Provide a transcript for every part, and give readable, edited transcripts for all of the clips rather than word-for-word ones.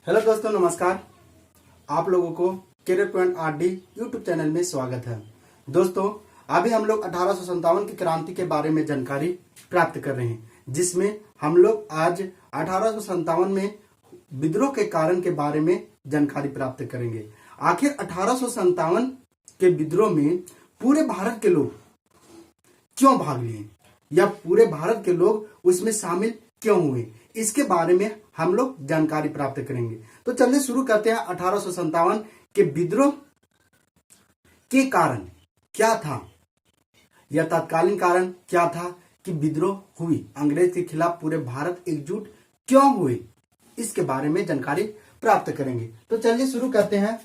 Hello दोस्तों, नमस्कार। आप लोगों को Career Point RD YouTube channel में स्वागत है। दोस्तों, अभी हम लोग 1857 की क्रांति के बारे में जानकारी प्राप्त कर रहे हैं, जिसमें हम लोग आज 1857 में विद्रोह के कारण के बारे में जानकारी प्राप्त करेंगे। आखिर 1857 के विद्रोह में पूरे भारत के लोग क्यों भाग लिए या पूरे भारत के लोग उसमें शामिल क्यों हुए, इसके बारे में हम लोग जानकारी प्राप्त करेंगे। तो चलिए शुरू करते हैं। 1857 के विद्रोह के कारण क्या था या तत्कालीन कारण क्या था कि विद्रोह हुई, अंग्रेज के खिलाफ पूरे भारत एकजुट क्यों हुए, इसके बारे में जानकारी प्राप्त करेंगे। तो चलिए शुरू करते हैं।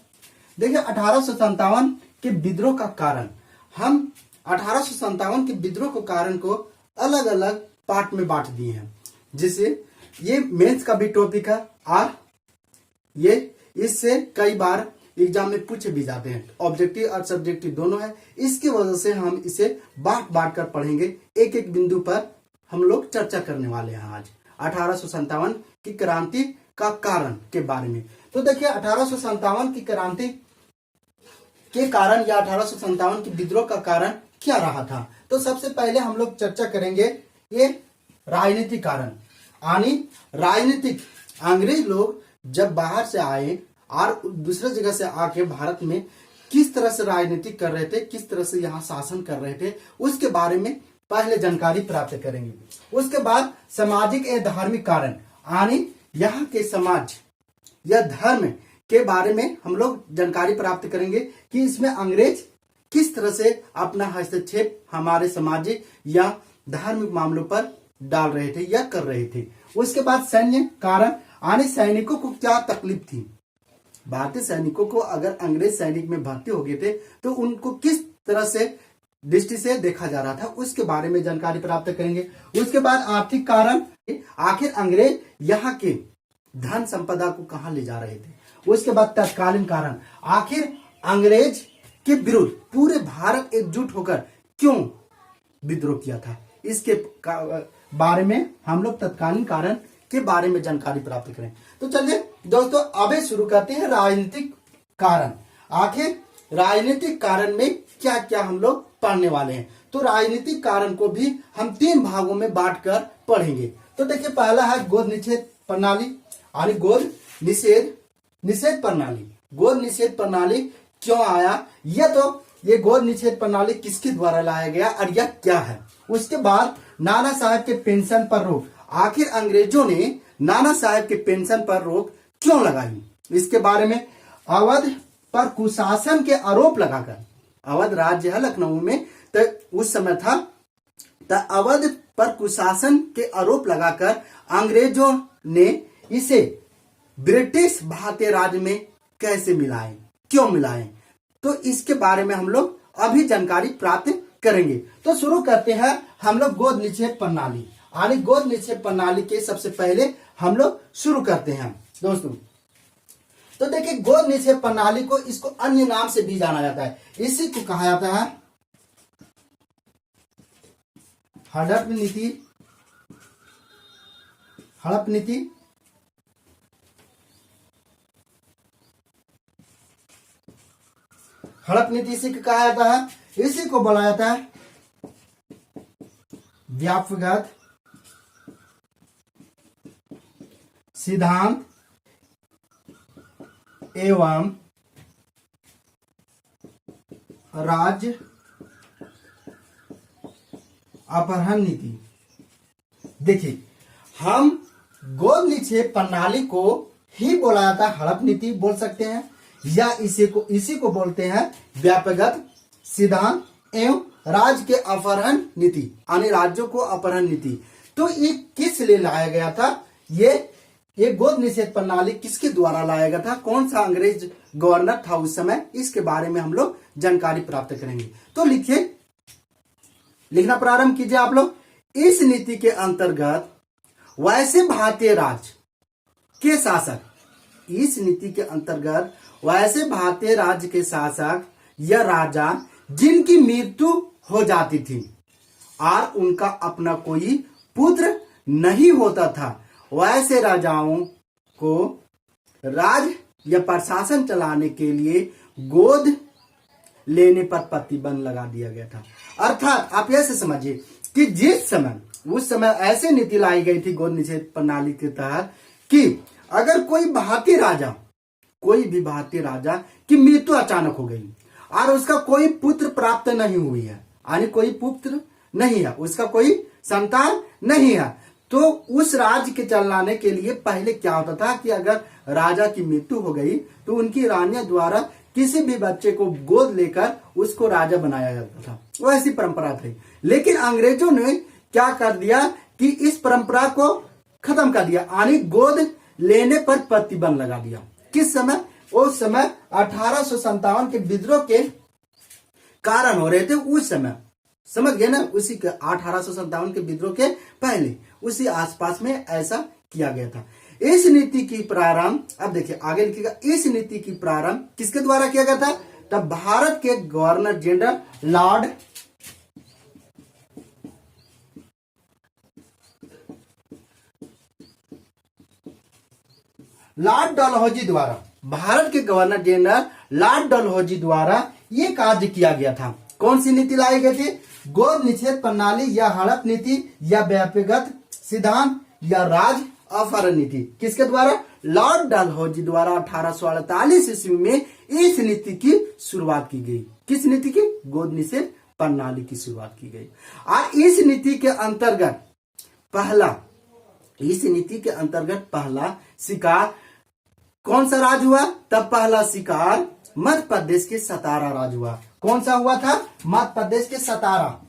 देखिए, 1857 के विद्रोह का कारण, हम 1857 के विद्रोह के कारण को अलग अलग पार्ट में बांट दिए हैं, जिसे ये मेंस का भी टॉपिक है और ये इससे कई बार एग्जाम में पूछे भी जाते हैं। ऑब्जेक्टिव और सब्जेक्टिव दोनों है, इसकी वजह से हम इसे बांट बांट कर पढ़ेंगे। एक एक बिंदु पर हम लोग चर्चा करने वाले हैं आज 1857 की क्रांति का कारण के बारे में। तो देखिए, 1857 की क्रांति के कारण या 1857 की विद्रोह का कारण क्या रहा था। तो सबसे पहले हम लोग चर्चा करेंगे ये राजनीतिक कारण, यानी राजनीतिक। अंग्रेज लोग जब बाहर से आए और दूसरे जगह से आके भारत में किस तरह से राजनीति कर रहे थे, किस तरह से यहाँ शासन कर रहे थे, उसके बारे में पहले जानकारी प्राप्त करेंगे। उसके बाद सामाजिक एवं धार्मिक कारण, यानी यहाँ के समाज या धर्म के बारे में हम लोग जानकारी प्राप्त करेंगे कि इसमें अंग्रेज किस तरह से अपना हस्तक्षेप हमारे सामाजिक या धार्मिक मामलों पर डाल रहे थे या कर रहे थे। उसके बाद सैन्य कारण, यानी सैनिकों को क्या तकलीफ थी, भारतीय सैनिकों को अगर अंग्रेज सैनिक में भर्ती हो गए थे तो उनको किस तरह से दृष्टि से देखा जा रहा था, उसके बारे में जानकारी प्राप्त करेंगे। उसके बाद आर्थिक कारण, आखिर अंग्रेज यहाँ के धन संपदा को कहाँ ले जा रहे थे। उसके बाद तत्कालीन कारण, आखिर अंग्रेज के विरुद्ध पूरे भारत एकजुट होकर क्यों विद्रोह किया था, इसके बारे में हम लोग तत्कालीन कारण के बारे में जानकारी प्राप्त करें। तो चलिए दोस्तों, अभी शुरू करते हैं राजनीतिक कारण। आखिर राजनीतिक कारण में क्या क्या हम लोग पढ़ने वाले हैं। तो राजनीतिक कारण को भी हम 3 भागों में बांटकर पढ़ेंगे। तो देखिए, पहला है गोद निषेध प्रणाली, यानी गोद निषेध प्रणाली। गोद निषेध प्रणाली क्यों आया, ये गोद निषेध प्रणाली किसके द्वारा लाया गया और यह क्या है। उसके बाद नाना साहब के पेंशन पर रोक, आखिर अंग्रेजों ने नाना साहब के पेंशन पर रोक क्यों लगाई, इसके बारे में। अवध पर कुशासन के आरोप लगाकर, अवध राज्य है लखनऊ में, तो उस समय था, तो अवध पर कुशासन के आरोप लगाकर अंग्रेजों ने इसे ब्रिटिश भारतीय राज्य में कैसे मिलाए, क्यों मिलाए, तो इसके बारे में हम लोग अभी जानकारी प्राप्त करेंगे। तो शुरू करते हैं हम लोग गोद निषेध प्रणाली, यानी गोद निषेध प्रणाली के सबसे पहले हम लोग शुरू करते हैं दोस्तों। तो देखिए, गोद निषेध प्रणाली को, इसको अन्य नाम से भी जाना जाता है, इसी को कहा जाता है हड़प नीति। हड़प नीति, हड़प नीति इसी को कहा जाता है। इसी को बोला जाता है व्यापगत सिद्धांत एवं राज्य अपहरण नीति। देखिए, हम गोद निषेध प्रणाली को ही बोला जाता है हड़प नीति बोल सकते हैं, या इसी को बोलते हैं व्यापगत सिद्धांत एवं राज्य के अपहरण नीति, यानी राज्यों को अपहरण नीति। तो ये किस लिए लाया गया था, ये गोद निषेध प्रणाली किसके द्वारा लाया गया था, कौन सा अंग्रेज गवर्नर था उस समय, इसके बारे में हम लोग जानकारी प्राप्त करेंगे। तो लिखिए, लिखना प्रारंभ कीजिए आप लोग। इस नीति के अंतर्गत वैसे भारतीय राज्य के शासक, इस नीति के अंतर्गत वैसे भारतीय राज्य के शासक या राजा जिनकी मृत्यु हो जाती थी और उनका अपना कोई पुत्र नहीं होता था, वैसे राजाओं को राज या प्रशासन चलाने के लिए गोद लेने पर प्रतिबंध लगा दिया गया था। अर्थात आप ऐसे समझिए कि जिस समय उस समय ऐसे नीति लाई गई थी गोद निषेध प्रणाली के तहत कि अगर कोई भी भारतीय राजा की मृत्यु अचानक हो गई और उसका कोई पुत्र प्राप्त नहीं हुई है, यानी कोई पुत्र नहीं है, उसका कोई संतान नहीं है, तो उस राज्य के चलाने के लिए पहले क्या होता था कि अगर राजा की मृत्यु हो गई तो उनकी रानियों द्वारा किसी भी बच्चे को गोद लेकर उसको राजा बनाया जाता था। वो ऐसी परंपरा थी। लेकिन अंग्रेजों ने क्या कर दिया कि इस परंपरा को खत्म कर दिया, यानी गोद लेने पर प्रतिबंध लगा दिया। किस समय? उस समय 1857 के विद्रोह के कारण हो रहे थे। उस समय समझ गए ना, उसी के 1857 के विद्रोह के पहले उसी आसपास में ऐसा किया गया था। इस नीति की प्रारंभ, अब देखिए आगे लिखिएगा, इस नीति की प्रारंभ किसके द्वारा किया गया था? तब भारत के गवर्नर जनरल लॉर्ड डलहौजी द्वारा, भारत के गवर्नर जनरल लॉर्ड डलहौजी द्वारा यह कार्य किया गया था। कौन सी नीति लाई गई थी? गोद निषेध प्रणाली या हड़प नीति या व्यक्तिगत सिद्धांत या राज अपहरण नीति। किसके द्वारा? लॉर्ड डलहौजी द्वारा 1848 ईस्वी में इस नीति की शुरुआत की गई। किस नीति की? गोद निषेध प्रणाली की शुरुआत की गई। और इस नीति के अंतर्गत पहला शिकार कौन सा राज हुआ? तब पहला शिकार मध्य प्रदेश के सतारा राज हुआ। कौन सा हुआ था? मध्य प्रदेश के सतारा।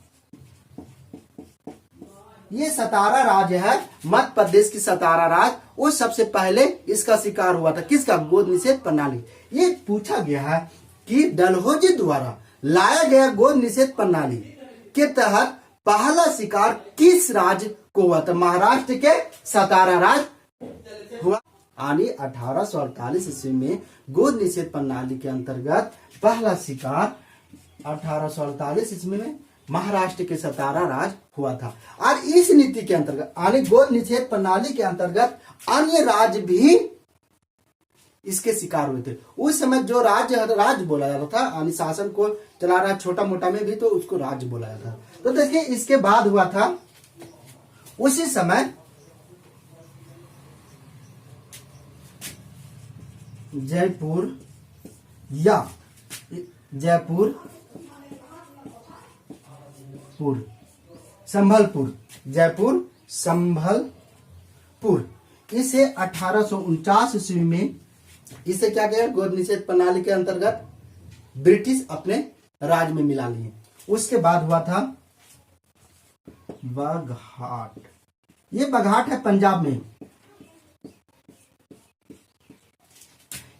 ये सतारा राज्य है, मध्य प्रदेश की सतारा राज्य, वो सबसे पहले इसका शिकार हुआ था। किसका? गोद निषेध प्रणाली। ये पूछा गया है कि डलहौजी द्वारा लाया गया गोद निषेध प्रणाली के तहत पहला शिकार किस राज्य को हुआ था? महाराष्ट्र के सतारा राज्य हुआ। यानी 1848 ईस्वी में गोद निषेध प्रणाली के अंतर्गत पहला शिकार 1848 ईस्वी में महाराष्ट्र के सतारा राज्य हुआ था। और इस नीति के अंतर्गत यानी गोद निषेध प्रणाली के अंतर्गत अन्य राज्य भी इसके शिकार हुए थे। उस समय जो राज्य बोला जाता था, यानी शासन को चला रहा छोटा मोटा में भी, तो उसको राज्य बोला जाता था। तो देखिए इसके बाद हुआ था उसी समय जयपुर संभलपुर इसे 1849 ईस्वी में इसे क्या किया? गोद निषेध प्रणाली के अंतर्गत ब्रिटिश अपने राज में मिला लिए। उसके बाद हुआ था बघाट। ये बघाट है पंजाब में,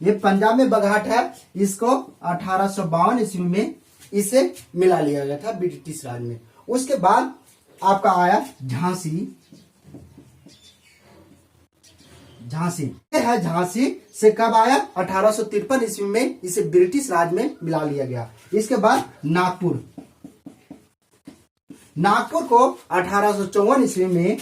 ये पंजाब में बघाट है। इसको 1852 ईस्वी में इसे मिला लिया गया था ब्रिटिश राज में। उसके बाद आपका आया झांसी है। झांसी से कब आया? 1853 ईस्वी में इसे ब्रिटिश राज में मिला लिया गया। इसके बाद नागपुर को 1854 ईस्वी में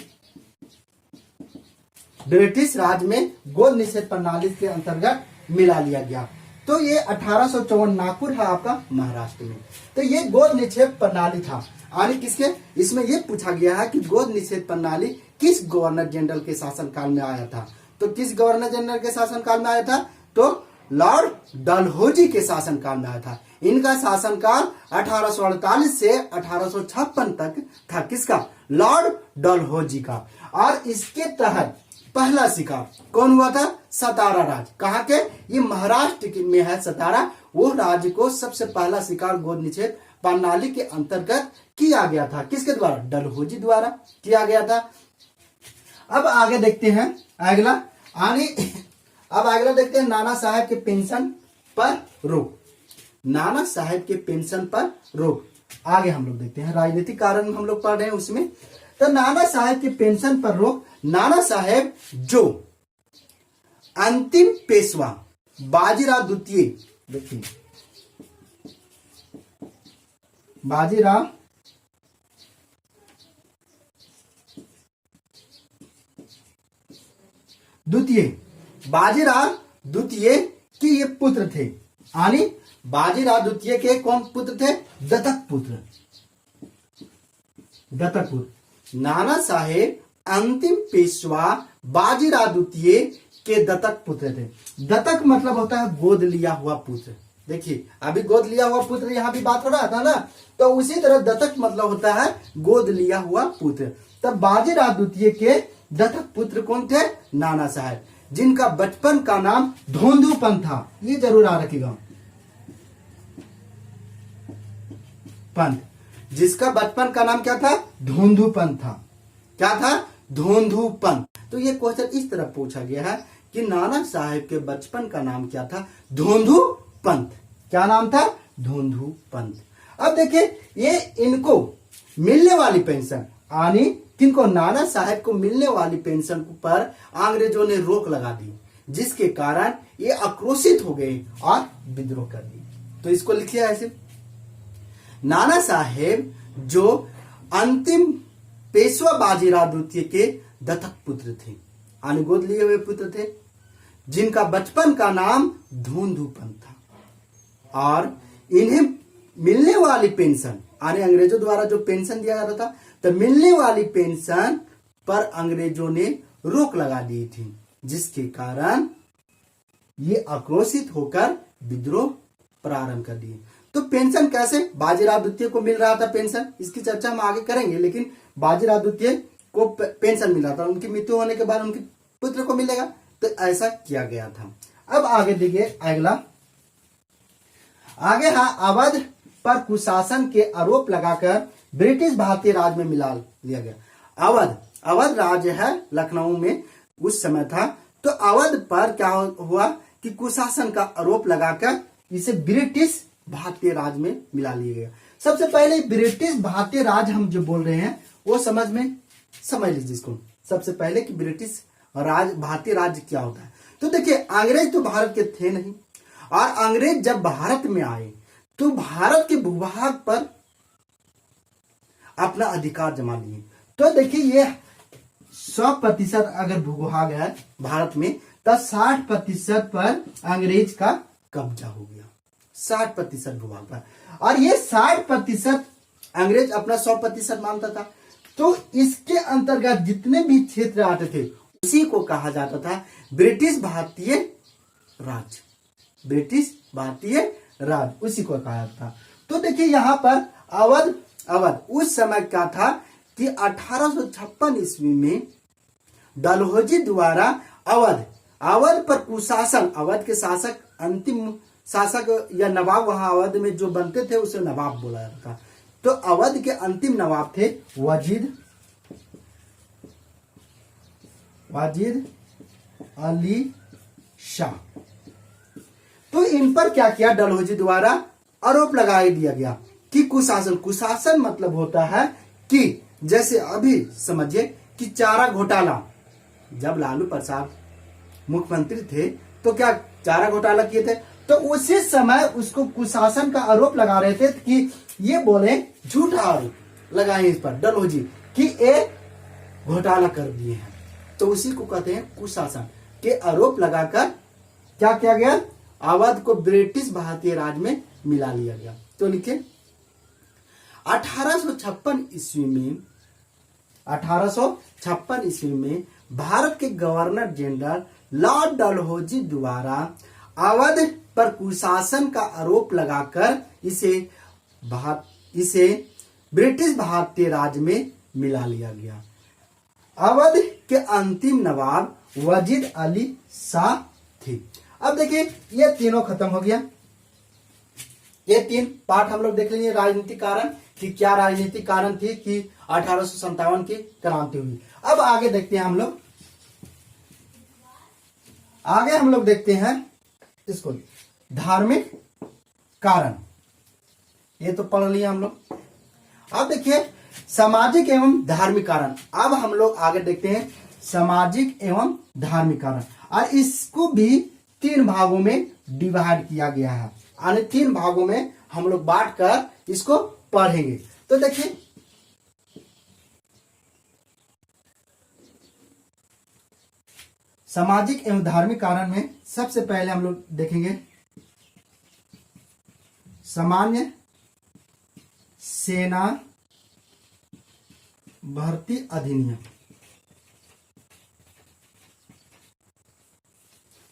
ब्रिटिश राज में गोद निषेध प्रणाली के अंतर्गत मिला लिया गया। तो ये 1854 नागपुर है आपका महाराष्ट्र में। तो ये गोद निषेध प्रणाली था। यानी किसके? इसमें ये पूछा गया है कि गोद निषेध प्रणाली किस गवर्नर जनरल के शासनकाल में आया था? तो किस गवर्नर जनरल के शासनकाल में आया था? तो लॉर्ड डलहौजी के शासनकाल में आया था। इनका शासनकाल 1848 से 1856 तक था। किसका? लॉर्ड डलहौजी का। और इसके तहत पहला शिकार कौन हुआ था? सतारा राज्य। कहाँ के? ये महाराष्ट्र में है सतारा। वो राज्य को सबसे पहला शिकार गोद निषेध प्रणाली के अंतर्गत किया गया था। किसके द्वारा? डलहौजी द्वारा किया गया था। अब आगे देखते हैं अगला देखते हैं नाना साहेब के पेंशन पर रोक। नाना साहेब के पेंशन पर रोक आगे हम लोग देखते हैं, राजनीतिक कारण हम लोग पढ़ रहे हैं उसमें। तो नाना साहेब के पेंशन पर रोक। नाना साहेब जो अंतिम पेशवा बाजीराव द्वितीय, देखिए बाजीराव द्वितीय के ये पुत्र थे। यानी बाजीराव द्वितीय के कौन पुत्र थे? दत्तक पुत्र। दत्तक पुत्र। नाना साहेब अंतिम पेशवा बाजीराव द्वितीय के दत्तक पुत्र थे। दत्तक मतलब होता है गोद लिया हुआ पुत्र। देखिए अभी गोद लिया हुआ पुत्र यहां भी बात हो रहा था ना, तो उसी तरह दत्तक मतलब होता है गोद लिया हुआ पुत्र। तब बाजीराव द्वितीय के दत्तक पुत्र कौन थे? नाना साहेब, जिनका बचपन का नाम धोंधूपन था। ये जरूर याद रखिएगा, पंत, जिसका बचपन का नाम क्या था? धोंधूपन था। क्या था? धोंधूपन। तो ये क्वेश्चन इस तरह पूछा गया है कि नाना साहेब के बचपन का नाम क्या था? धोंधूपंत। क्या नाम था? धोंधूपंत। अब देखिए ये इनको मिलने वाली पेंशन, यानी किनको? नाना साहेब को मिलने वाली पेंशन पर अंग्रेजों ने रोक लगा दी, जिसके कारण ये आक्रोशित हो गए और विद्रोह कर दी। तो इसको लिखिए ऐसे, नाना साहेब जो अंतिम पेशवा बाजीराव द्वितीय के दत्तक पुत्र थे, यानी गोद लिए हुए पुत्र थे, जिनका बचपन का नाम धोंधूपन था, और इन्हें मिलने वाली पेंशन, यानी अंग्रेजों द्वारा जो पेंशन दिया जाता था, तो मिलने वाली पेंशन पर अंग्रेजों ने रोक लगा दी थी, जिसके कारण ये आक्रोशित होकर विद्रोह प्रारंभ कर दिए। तो पेंशन कैसे बाजीराव द्वितीय को मिल रहा था पेंशन, इसकी चर्चा हम आगे करेंगे, लेकिन बाजीराव द्वितीय को पेंशन मिल रहा था, उनकी मृत्यु होने के बाद उनके पुत्र को मिलेगा, तो ऐसा किया गया था। अब आगे देखिए अगला, आगे अवध पर कुशासन के आरोप लगाकर ब्रिटिश भारतीय राज में मिला लिया गया। अवध राज्य है लखनऊ में उस समय था। तो अवध पर क्या हुआ कि कुशासन का आरोप लगाकर इसे ब्रिटिश भारतीय राज में मिला लिया गया। सबसे पहले ब्रिटिश भारतीय राज हम जो बोल रहे हैं वो समझ लीजिए इसको। सबसे पहले कि ब्रिटिश राज भारतीय राज्य क्या होता है। तो देखिए अंग्रेज तो भारत के थे नहीं, और अंग्रेज जब भारत में आए तो भारत के भूभाग पर अपना अधिकार जमा लिए। तो देखिए ये 100% अगर भूभाग है भारत में, तब 60% पर अंग्रेज का कब्जा हो गया। 60% भूभाग पर, और ये 60% अंग्रेज अपना 100% मानता था। तो इसके अंतर्गत जितने भी क्षेत्र आते थे उसी को कहा जाता था ब्रिटिश भारतीय राज। ब्रिटिश भारतीय राज उसी को कहा जाता था। तो देखिए यहाँ पर अवध उस समय क्या था कि 1856 ईस्वी में डलहौजी द्वारा अवध पर कुशासन, अवध के शासक, अंतिम शासक या नवाब वहां अवध में जो बनते थे उसे नवाब बोला जाता था। तो अवध के अंतिम नवाब थे वाजिद अली शाह। तो इन पर क्या किया? डलहौजी द्वारा आरोप लगा दिया गया कि कुशासन मतलब होता है कि जैसे अभी समझिए कि चारा घोटाला, जब लालू प्रसाद मुख्यमंत्री थे तो क्या चारा घोटाला किए थे, तो उसी समय उसको कुशासन का आरोप लगा रहे थे कि ये बोले, झूठा आरोप लगाए इस पर डलहौजी कि ये घोटाला कर दिए हैं। तो उसी को कहते हैं कुशासन के आरोप लगाकर क्या किया गया? अवध को ब्रिटिश भारतीय राज में मिला लिया गया। तो लिखिए 1856 ईस्वी में भारत के गवर्नर जनरल लॉर्ड डलहौजी द्वारा अवध पर कुशासन का आरोप लगाकर इसे ब्रिटिश भारतीय राज में मिला लिया गया। अवध के अंतिम नवाब वाजिद अली शाह थे। अब देखिए ये तीनों खत्म हो गया। ये 3 पार्ट हम लोग देख लेंगे। राजनीतिक कारण कि क्या राजनीतिक कारण थी कि 1857 की क्रांति हुई। अब आगे देखते हैं हम लोग देखते हैं इसको धार्मिक कारण। ये तो पढ़ लिया हम लोग। अब देखिए सामाजिक एवं धार्मिक कारण। अब हम लोग आगे देखते हैं सामाजिक एवं धार्मिक कारण, और इसको भी 3 भागों में डिवाइड किया गया है। यानी 3 भागों में हम लोग बांट कर इसको पढ़ेंगे। तो देखिए सामाजिक एवं धार्मिक कारण में सबसे पहले हम लोग देखेंगे सामान्य सेना भर्ती अधिनियम।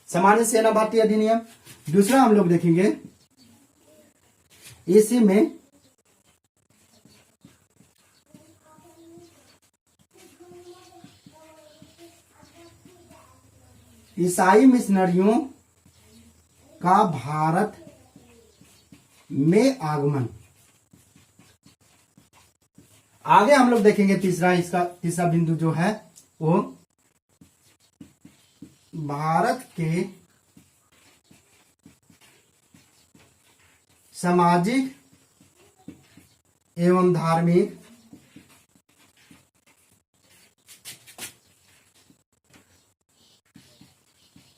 सामान्य सेना भर्ती अधिनियम। दूसरा हम लोग देखेंगे इसी में ईसाई मिशनरियों का भारत में आगमन। आगे हम लोग देखेंगे तीसरा बिंदु जो है वो भारत के सामाजिक एवं धार्मिक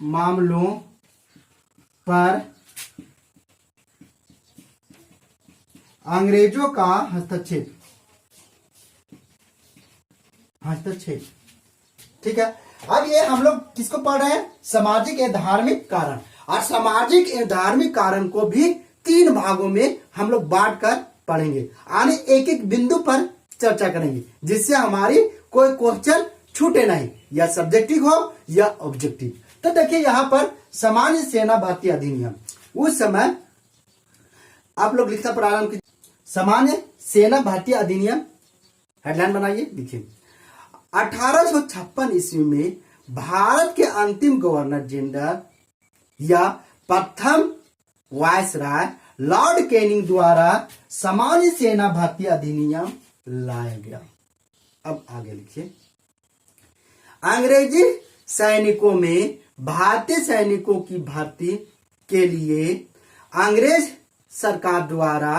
मामलों पर अंग्रेजों का हस्तक्षेप। ठीक है। अब ये हम लोग किसको पढ़ रहे हैं? सामाजिक एवं धार्मिक कारण। और सामाजिक एवं धार्मिक कारण को भी 3 भागों में हम लोग बांट कर पढ़ेंगे। आने एक एक बिंदु पर चर्चा करेंगे जिससे हमारी कोई क्वेश्चन छूटे नहीं, या सब्जेक्टिव हो या ऑब्जेक्टिव। तो देखिए यहां पर सामान्य सेना भर्ती अधिनियम, उस समय आप लोग लिखना प्रारंभ कीजिए। सामान्य सेना भर्ती अधिनियम हेडलाइन बनाइए, लिखिए। 1856 ईस्वी में भारत के अंतिम गवर्नर जनरल या प्रथम वायसराय लॉर्ड कैनिंग द्वारा सामान्य सेना भर्ती अधिनियम लाया गया। अब आगे लिखिए। अंग्रेजी सैनिकों में भारतीय सैनिकों की भर्ती के लिए अंग्रेज सरकार द्वारा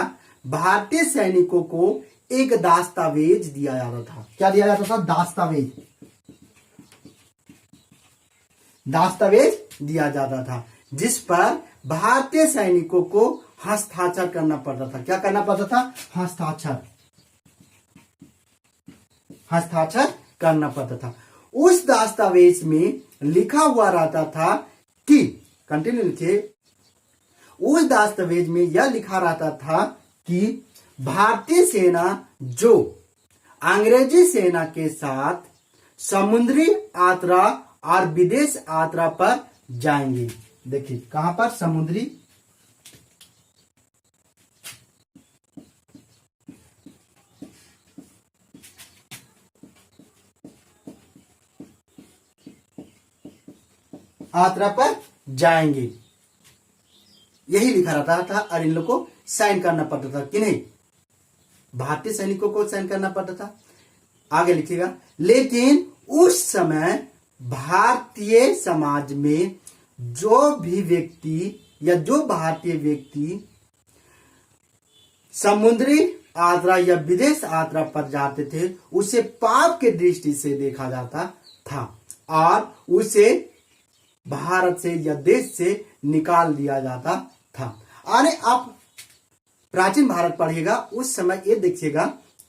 भारतीय सैनिकों को एक दस्तावेज दिया जाता था। क्या दिया जाता था? दस्तावेज दिया जाता था, जिस पर भारतीय सैनिकों को हस्ताक्षर करना पड़ता था। क्या करना पड़ता था? हस्ताक्षर करना पड़ता था। उस दस्तावेज में लिखा हुआ रहता था कि, कंटिन्यू लिखिए, उस दस्तावेज में यह लिखा रहता था कि भारतीय सेना जो अंग्रेजी सेना के साथ समुद्री यात्रा और विदेश यात्रा पर जाएंगे। देखिए कहां पर? समुद्री यात्रा पर जाएंगे, यही लिखा रहता था। और इन लोग को साइन करना पड़ता था कि नहीं? भारतीय सैनिकों को साइन करना पड़ता था। आगे लिखिएगा। लेकिन उस समय भारतीय समाज में जो भी व्यक्ति या जो भारतीय व्यक्ति समुद्री यात्रा या विदेश यात्रा पर जाते थे उसे पाप के दृष्टि से देखा जाता था और उसे भारत से या देश से निकाल दिया जाता था। अरे आप प्राचीन भारत पढ़िएगा, उस समय ये देखिएगा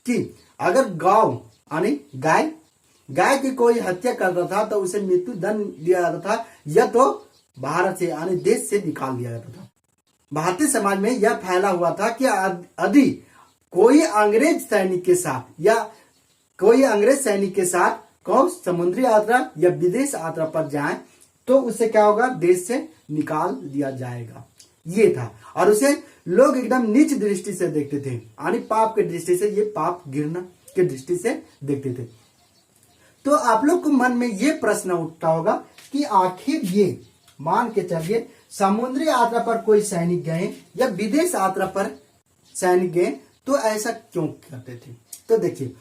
कि अगर गांव यानी गाय की कोई हत्या करता था तो उसे मृत्यु दंड दिया जाता था, या तो भारत से यानी देश से निकाल दिया जाता था। भारतीय समाज में यह फैला हुआ था कि यदि कोई अंग्रेज सैनिक के साथ कौन समुद्री यात्रा या विदेश यात्रा पर जाए तो उसे क्या होगा? देश से निकाल दिया जाएगा। ये था। और उसे लोग एकदम नीच दृष्टि से देखते थे, यानी पाप के दृष्टि से, ये पाप गिरना के दृष्टि से देखते थे। तो आप लोग को मन में ये प्रश्न उठता होगा कि आखिर ये मान के चलिए समुद्री यात्रा पर कोई सैनिक गए या विदेश यात्रा पर सैनिक गए तो ऐसा क्यों करते थे? तो देखिए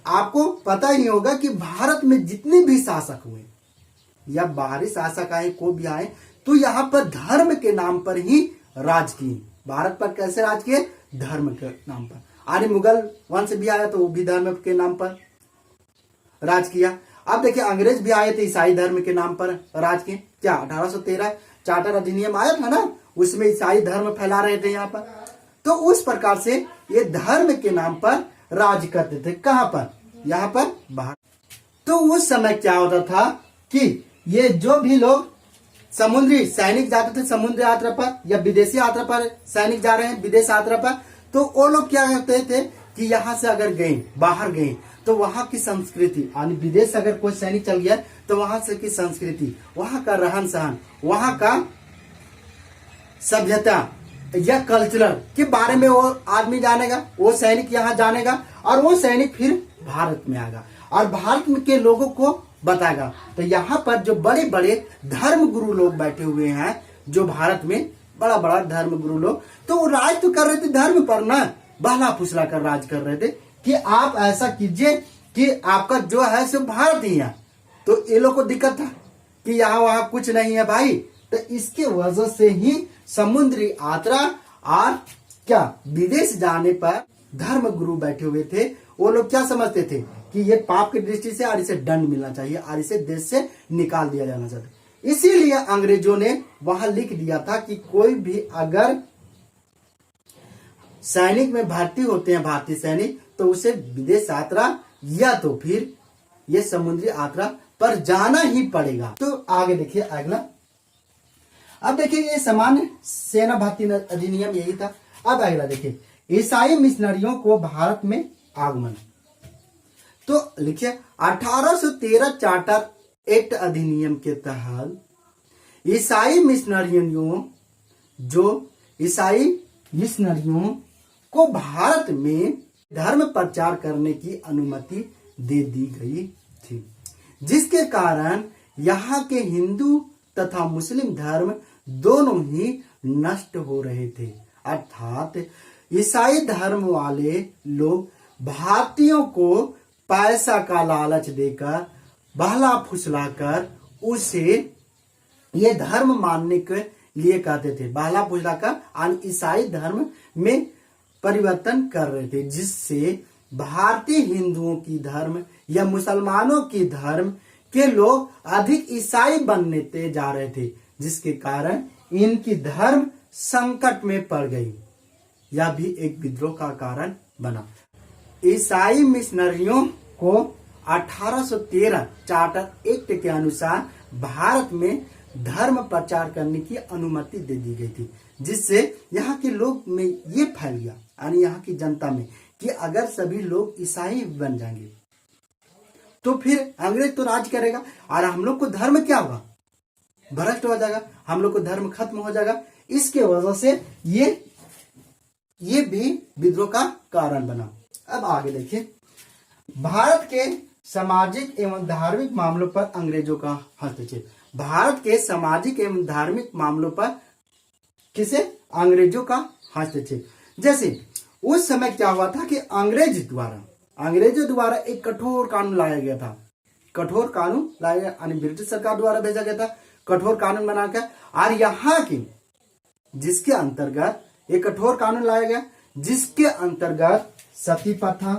आपको पता ही होगा कि भारत में जितने भी शासक हुए या बाहरी शासक आए, को भी आए, तो यहाँ पर धर्म के नाम पर ही राज किए। भारत पर कैसे राज किए? धर्म के नाम पर। आर्य मुगल वंश भी आया तो वो भी धर्म के नाम पर राज किया। अब देखिए अंग्रेज भी आए थे, ईसाई धर्म के नाम पर राज किए। क्या 1813 चार्टर अधिनियम आया था ना, उसमें ईसाई धर्म फैला रहे थे यहाँ पर। तो उस प्रकार से ये धर्म के नाम पर राज करते थे। कहां पर? यहाँ पर बाहर। तो उस समय क्या होता था कि ये जो भी लोग समुद्री सैनिक जाते थे समुद्री यात्रा पर या विदेशी यात्रा पर सैनिक जा रहे हैं विदेश यात्रा पर, तो वो लोग क्या करते थे कि यहाँ से अगर गए बाहर गए तो वहां की संस्कृति यानी विदेश अगर कोई सैनिक चल गया तो वहां से की संस्कृति, वहां का रहन सहन, वहां का सभ्यता या कल्चरल के बारे में वो आदमी जानेगा, वो सैनिक यहाँ जानेगा और वो सैनिक फिर भारत में आएगा और भारत के लोगों को बताएगा। तो यहाँ पर जो बड़े बड़े धर्म गुरु लोग बैठे हुए हैं, जो भारत में बड़ा बड़ा धर्म गुरु लोग, तो वो राज तो कर रहे थे धर्म पर ना, बहला फुसला कर राज कर रहे थे कि आप ऐसा कीजिए कि आपका जो है सो भारत ही है। तो ये लोग को दिक्कत था कि यहाँ वहां कुछ नहीं है भाई। तो इसके वजह से ही समुद्री यात्रा और क्या विदेश जाने पर धर्म गुरु बैठे हुए थे, वो लोग क्या समझते थे कि ये पाप की दृष्टि से और इसे दंड मिलना चाहिए और इसे देश से निकाल दिया जाना चाहिए। इसीलिए अंग्रेजों ने वहां लिख दिया था कि कोई भी अगर सैनिक में भर्ती होते हैं भारतीय सैनिक, तो उसे विदेश यात्रा या तो फिर ये समुद्री यात्रा पर जाना ही पड़ेगा। तो आगे देखिए अगला। अब देखिए ये सामान्य सेना भर्ती अधिनियम यही था। अब अगला देखिए ईसाई मिशनरियों को भारत में आगमन। तो लिखिए 1813 चार्टर एक्ट अधिनियम के तहत ईसाई मिशनरियों को भारत में धर्म प्रचार करने की अनुमति दे दी गई थी, जिसके कारण यहाँ के हिंदू तथा मुस्लिम धर्म दोनों ही नष्ट हो रहे थे। अर्थात ईसाई धर्म वाले लोग भारतीयों को पैसा का लालच देकर बहला फुसलाकर उसे ये धर्म मानने के लिए कहते थे, बहला फुसलाकर ईसाई धर्म में परिवर्तन कर रहे थे, जिससे भारतीय हिंदुओं की धर्म या मुसलमानों की धर्म के लोग अधिक ईसाई बनते जा रहे थे, जिसके कारण इनकी धर्म संकट में पड़ गई। यह भी एक विद्रोह का कारण बना। ईसाई मिशनरियों को 1813 चार्टर एक्ट के अनुसार भारत में धर्म प्रचार करने की अनुमति दे दी गई थी, जिससे यहाँ के लोग में ये फैल गया यानी यहाँ की जनता में कि अगर सभी लोग ईसाई बन जाएंगे तो फिर अंग्रेज तो राज करेगा और हम लोग को धर्म क्या होगा, भ्रष्ट हो जाएगा, हम लोग को धर्म खत्म हो जाएगा। इसके वजह से ये भी विद्रोह का कारण बना। अब आगे देखिए भारत के सामाजिक एवं धार्मिक मामलों पर अंग्रेजों का हस्तक्षेप। भारत के सामाजिक एवं धार्मिक मामलों पर किसे अंग्रेजों का हस्तक्षेप। जैसे उस समय क्या हुआ था कि अंग्रेजों द्वारा एक कठोर कानून लाया गया था, कठोर कानून लाया गया यानी ब्रिटिश सरकार द्वारा भेजा गया था, कठोर कानून बनाकर और यहाँ की जिसके अंतर्गत एक कठोर कानून लाया गया जिसके अंतर्गत सती प्रथा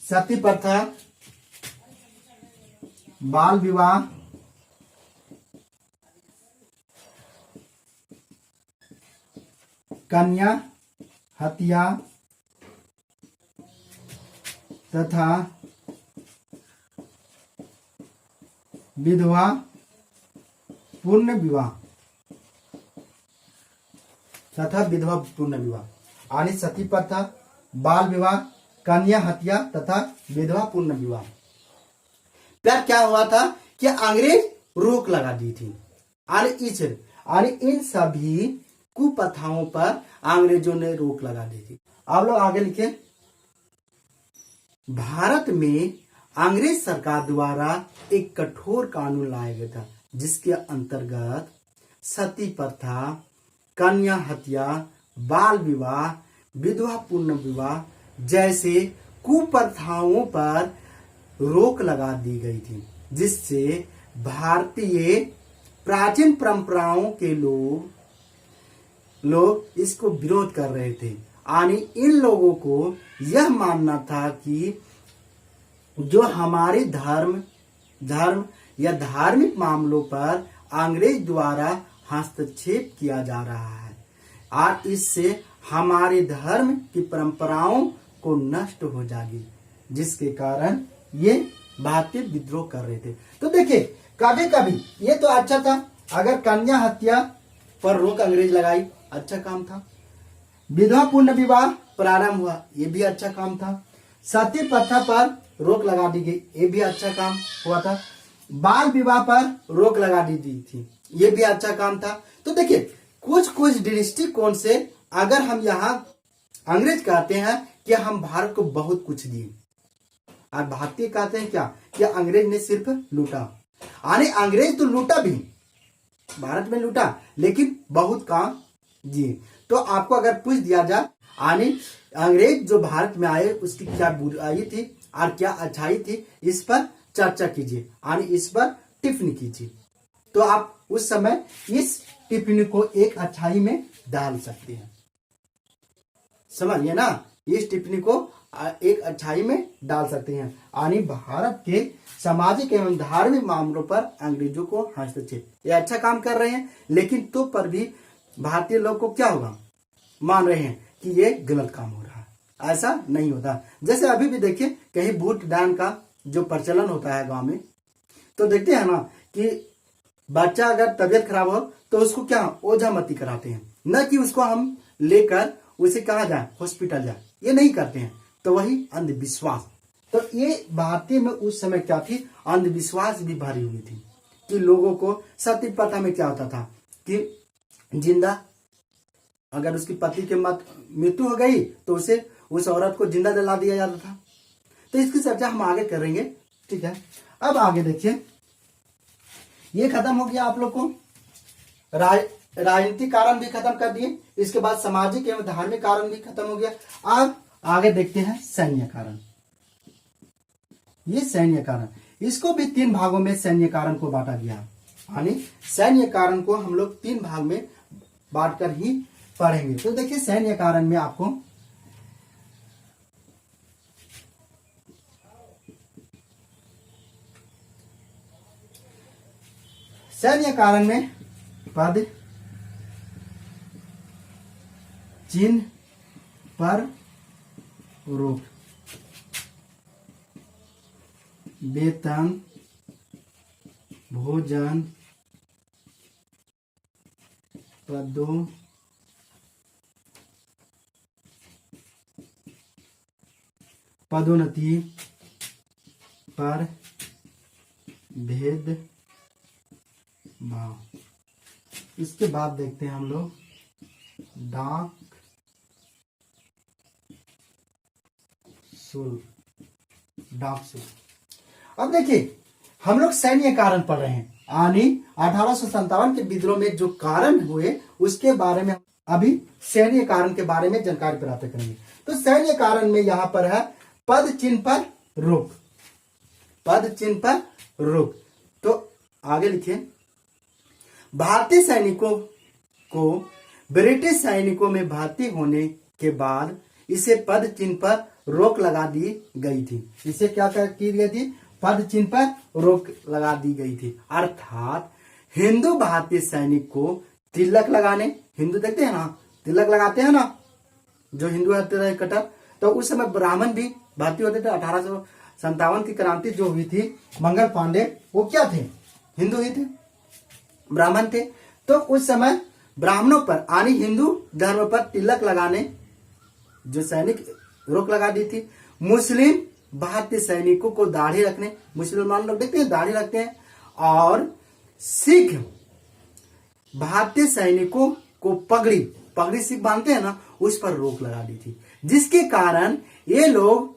सती प्रथा, बाल विवाह, कन्या हत्या तथा विधवा पूर्ण विवाह यानी सती प्रथा, बाल विवाह, कन्या हत्या तथा विधवा पूर्ण विवाह पर क्या हुआ था कि अंग्रेज रोक लगा दी थी और इन सभी कुप्रथाओं पर अंग्रेजों ने रोक लगा दी थी। अब लोग आगे लिखे भारत में अंग्रेज सरकार द्वारा एक कठोर कानून लाया गया था जिसके अंतर्गत सती प्रथा, कन्या हत्या, बाल विवाह, विधवा पूर्ण विवाह जैसे कुप्रथाओं पर रोक लगा दी गई थी, जिससे भारतीय प्राचीन परंपराओं के लोग इसको विरोध कर रहे थे। यानी इन लोगों को यह मानना था कि जो हमारे धर्म या धार्मिक मामलों पर अंग्रेज द्वारा हस्तक्षेप किया जा रहा है, और इससे हमारे धर्म की परंपराओं को नष्ट हो जाएगी, जिसके कारण ये भारतीय विद्रोह कर रहे थे। तो देखिए कभी कभी ये तो अच्छा था, अगर कन्या हत्या पर रोक अंग्रेज लगाई, अच्छा काम था। विधवा पूर्ण विवाह प्रारंभ हुआ, ये भी अच्छा काम था। सती प्रथा पर रोक लगा दी गई, ये भी अच्छा काम हुआ था। बाल विवाह पर रोक लगा दी गई थी, ये भी अच्छा काम था। तो देखिए कुछ कुछ दृष्टिकोण से अगर हम यहाँ अंग्रेज कहते हैं कि हम भारत को बहुत कुछ दिए, और भारतीय कहते हैं क्या कि अंग्रेज ने सिर्फ लूटा। यानी अंग्रेज तो लूटा भी, भारत में लूटा, लेकिन बहुत काम दिए। तो आपको अगर पूछ दिया जाए यानी अंग्रेज जो भारत में आए उसकी क्या बुराई थी और क्या अच्छाई थी, इस पर चर्चा कीजिए, यानी इस पर टिप्पणी कीजिए। तो आप उस समय इस टिप्पणी को एक अच्छाई में डाल सकते हैं, समझिए ना, इस टिप्पणी को एक अच्छाई में डाल सकते हैं। यानी भारत के सामाजिक एवं धार्मिक मामलों पर अंग्रेजों को हस्तक्षेप, ये अच्छा काम कर रहे हैं, लेकिन तो पर भी भारतीय लोग को क्या होगा, मान रहे हैं कि ये गलत काम हो रहा है। ऐसा नहीं होता। जैसे अभी भी देखिए कहीं वोट दान का जो प्रचलन होता है गांव में, तो देखते हैं ना कि बच्चा अगर तबियत खराब हो तो उसको क्या ओझामती कराते हैं, न कि उसको हम लेकर उसे कहा जाए हॉस्पिटल जाए, ये नहीं करते हैं। तो वही अंधविश्वास, तो ये भारतीय में उस समय क्या थी, अंधविश्वास भी भरी हुई थी कि लोगों को सती प्रथा में क्या होता था कि जिंदा अगर उसकी पति के मृत्यु हो गई तो उसे उस औरत को जिंदा जला दिया जाता था। तो इसकी चर्चा हम आगे करेंगे, ठीक है। अब आगे देखिए, ये खत्म हो गया आप लोग को राजनीतिक कारण भी खत्म कर दिए, इसके बाद सामाजिक एवं धार्मिक कारण भी खत्म हो गया। अब आगे देखते हैं सैन्य कारण। ये सैन्य कारण, इसको भी 3 भागों में सैन्य कारण को बांटा गया, यानी सैन्य कारण को हम लोग 3 भाग में बांटकर ही पढ़ेंगे। तो देखिए सैन्य कारण में आपको सैन्य कारण में पद चिन्ह पर रोक, वेतन, भोजन, पदोन्नति पर भेद भाव। इसके बाद देखते हैं हम लोग डाक शुल्क, डाक शुल्क। अब देखिए हम लोग सैन्य कारण पढ़ रहे हैं, यानी 1857 के विद्रोह में जो कारण हुए उसके बारे में अभी सैन्य कारण के बारे में जानकारी प्राप्त करेंगे। तो सैन्य कारण में यहां पर है पद चिन्ह पर रोक, पद चिन्ह पर रोक। तो आगे लिखिए, भारतीय सैनिकों को ब्रिटिश सैनिकों में भर्ती होने के बाद इसे पद चिन्ह पर रोक लगा दी गई थी। इसे क्या की गई थी, पद चिन्ह पर रोक लगा दी गई थी। अर्थात हिंदू भारतीय सैनिक को तिलक लगाने, हिंदू देखते हैं ना तिलक लगाते हैं ना, जो हिंदू होते रहे कट्टर, तो उस समय ब्राह्मण भी भर्ती होते थे। 1857 की क्रांति जो हुई थी, मंगल पांडे वो क्या थे, हिंदू ही थे, ब्राह्मण थे। तो उस समय ब्राह्मणों पर यानी हिंदू धर्म पर तिलक लगाने जो सैनिक रोक लगा दी थी। मुस्लिम भारतीय सैनिकों को दाढ़ी रखने, मुसलमान लोग देखते हैं दाढ़ी रखते हैं, और सिख भारतीय सैनिकों को पगड़ी सिख बांधते हैं ना, उस पर रोक लगा दी थी। जिसके कारण ये लोग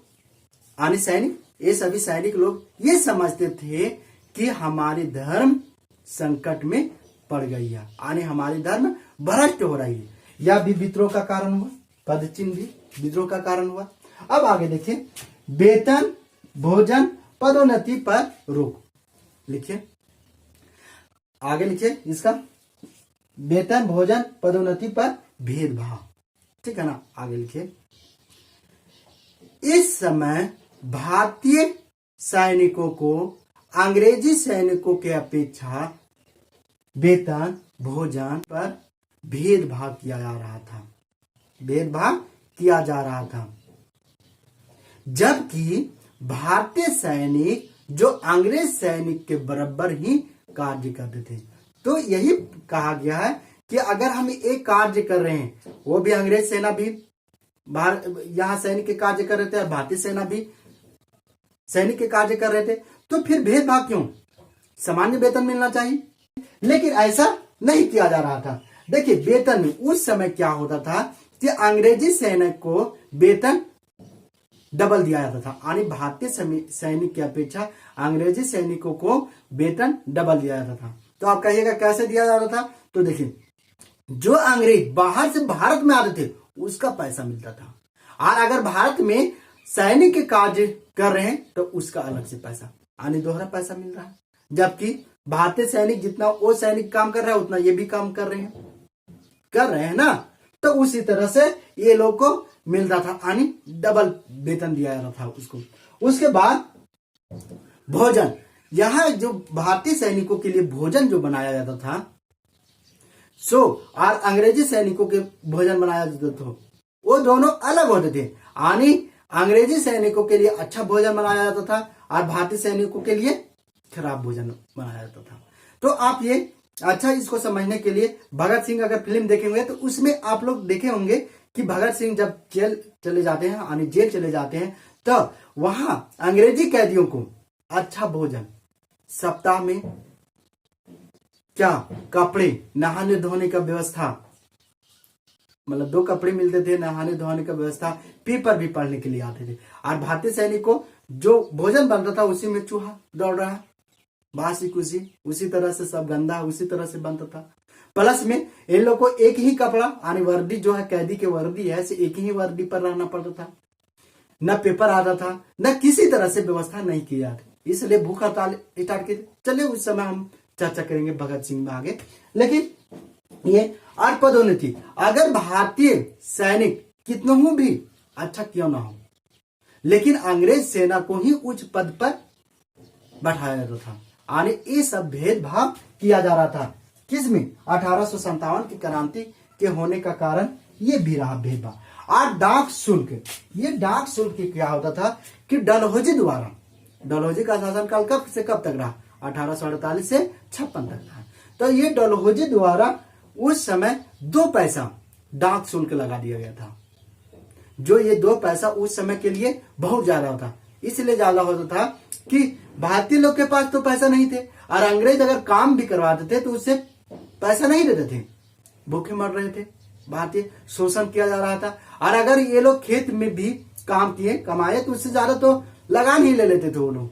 यानी सैनिक, ये सभी सैनिक लोग ये समझते थे कि हमारी धर्म संकट में पड़ गई है, यानी हमारी धर्म भ्रष्ट हो रही है। यह भी विद्रोह का कारण हुआ, पद चिन्ह भी विद्रोह का कारण हुआ। अब आगे देखिए, वेतन, भोजन, पदोन्नति पर रोक। लिखिए आगे, लिखिए इसका वेतन, भोजन, पदोन्नति पर भेदभाव, ठीक है ना। आगे लिखिए, इस समय भारतीय सैनिकों को अंग्रेजी सैनिकों के अपेक्षा वेतन, भोजन पर भेदभाव किया जा रहा था, भेदभाव किया जा रहा था। जबकि भारतीय सैनिक जो अंग्रेज सैनिक के बराबर ही कार्य करते थे। तो यही कहा गया है कि अगर हम एक कार्य कर रहे हैं, वो भी अंग्रेज सेना भी यहाँ सैनिक के कार्य कर रहे थे और भारतीय सेना भी सैनिक के कार्य कर रहे थे, तो फिर भेदभाव क्यों? सामान्य वेतन मिलना चाहिए। लेकिन ऐसा नहीं किया जा रहा था। देखिए, वेतन में उस समय क्या होता था कि अंग्रेजी सैनिक को वेतन डबल दिया जाता था, यानी भारतीय सैनिक की अपेक्षा अंग्रेजी सैनिकों को वेतन डबल दिया जाता था। तो आप कहिएगा कैसे दिया जाता था? तो देखिए, जो अंग्रेज बाहर से भारत में आते थे उसका पैसा मिलता था, और अगर भारत में सैनिक के कार्य कर रहे हैं तो उसका अलग से पैसा, यानी दोहरा पैसा मिल रहा है। जबकि भारतीय सैनिक जितना वो सैनिक काम कर रहा है उतना ये भी काम कर रहे हैं ना। तो उसी तरह से ये लोग को मिलता था, यानी डबल वेतन दिया जाता था उसको। उसके बाद भोजन, यहाँ जो भारतीय सैनिकों के लिए भोजन जो बनाया जाता था और अंग्रेजी सैनिकों के भोजन बनाया जाता था, वो दोनों अलग होते थे। यानी अंग्रेजी सैनिकों के लिए अच्छा भोजन बनाया जाता था और भारतीय सैनिकों के लिए खराब भोजन बनाया जाता था। तो आप ये अच्छा इसको समझने के लिए भगत सिंह अगर फिल्म देखेंगे तो उसमें आप लोग देखे होंगे कि भगत सिंह जब जेल चले जाते हैं, यानी जेल चले जाते हैं, तो वहां अंग्रेजी कैदियों को अच्छा भोजन, सप्ताह में क्या कपड़े, नहाने धोने का व्यवस्था, मतलब 2 कपड़े मिलते थे, नहाने धोने का व्यवस्था, पेपर भी पढ़ने के लिए आते थे। और भारतीय सैनिक को जो भोजन बनता था उसी में चूहा दौड़ रहा है, बासी कुसी, उसी तरह से सब गंदा उसी तरह से बनता था। प्लस में इन लोग को एक ही कपड़ा, यानी वर्दी जो है कैदी की वर्दी है, से एक ही वर्दी पर रहना पड़ता था, न पेपर आता था, न किसी तरह से व्यवस्था नहीं की जाती, इसलिए भूख हड़ताल स्टार्ट की। चलिए उस समय हम चर्चा करेंगे भगत सिंह में आगे। लेकिन ये और पदोन्नति, अगर भारतीय सैनिक कितना भी अच्छा क्यों ना हो, लेकिन अंग्रेज सेना को ही उच्च पद पर बैठाया जाता था, यानी ये सब भेदभाव किया जा रहा था। किसमें? 1857 की क्रांति के होने का कारण ये भी रहा भेदभाव। और डाक शुल्क, ये डाक शुल्क क्या होता था कि डलहौजी द्वारा, डलहौजी का शासनकाल कब से कब तक रहा? 1848 से 56 तक रहा। तो ये डलहौजी द्वारा उस समय 2 पैसा डाक शुल्क लगा दिया गया था। जो ये 2 पैसा उस समय के लिए बहुत ज्यादा होता, इसलिए ज्यादा होता था कि भारतीय लोग के पास तो पैसा नहीं थे, और अंग्रेज अगर काम भी करवाते थे तो उससे पैसा नहीं देते थे, भूखे मर रहे थे, भारतीय शोषण किया जा रहा था। और अगर ये लोग खेत में भी काम किए कमाए तो उससे ज्यादा तो लगान ही ले लेते थे वो लोग,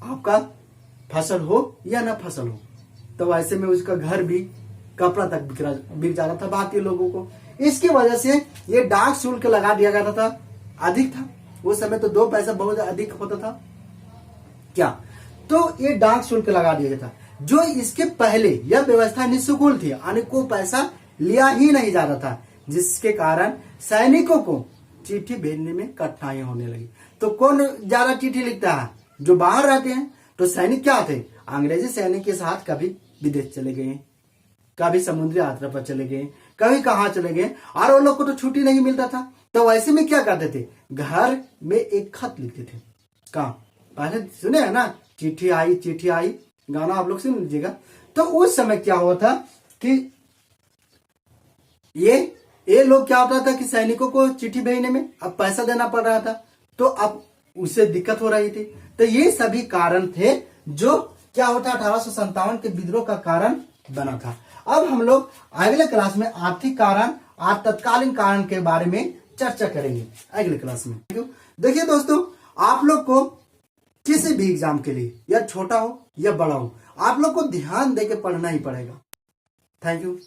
आपका फसल हो या ना फसल हो। तो ऐसे में उसका घर भी, कपड़ा तक बिक जाता था भारतीय लोगों को। इसकी वजह से ये डाक शुल्क लगा दिया गया था, अधिक था उस समय, तो 2 पैसा बहुत अधिक होता था क्या। तो ये डाक शुल्क लगा दिया गया था। जो इसके पहले यह व्यवस्था निःशुल्क थी, यानी को पैसा लिया ही नहीं जाता था, जिसके कारण सैनिकों को चिट्ठी भेजने में कठिनाई होने लगी। तो कौन ज्यादा चिट्ठी लिखता है? जो बाहर रहते हैं। तो सैनिक क्या थे? अंग्रेजी सैनिक के साथ कभी विदेश चले गए, कभी समुद्री यात्रा पर चले गए, कभी कहाँ चले गए, और उन लोग को तो छुट्टी नहीं मिलता था। तो वैसे में क्या करते थे? घर में एक खत लिखते थे। कहाँ? पहले सुने है ना, चिट्ठी आई, गाना आप लोग सुन लीजिएगा। तो उस समय क्या हुआ था कि ये लोग क्या होता था कि सैनिकों को चिट्ठी भेजने में अब पैसा देना पड़ रहा था, तो अब उससे दिक्कत हो रही थी। तो ये सभी कारण थे जो क्या होता 1857 के विद्रोह का कारण बना था। अब हम लोग अगले क्लास में आर्थिक कारण और तत्कालीन कारण के बारे में चर्चा करेंगे अगले क्लास में। देखिए दोस्तों, आप लोग को किसी भी एग्जाम के लिए, या छोटा हो या बड़ा हो, आप लोग को ध्यान देके पढ़ना ही पड़ेगा। Thank you.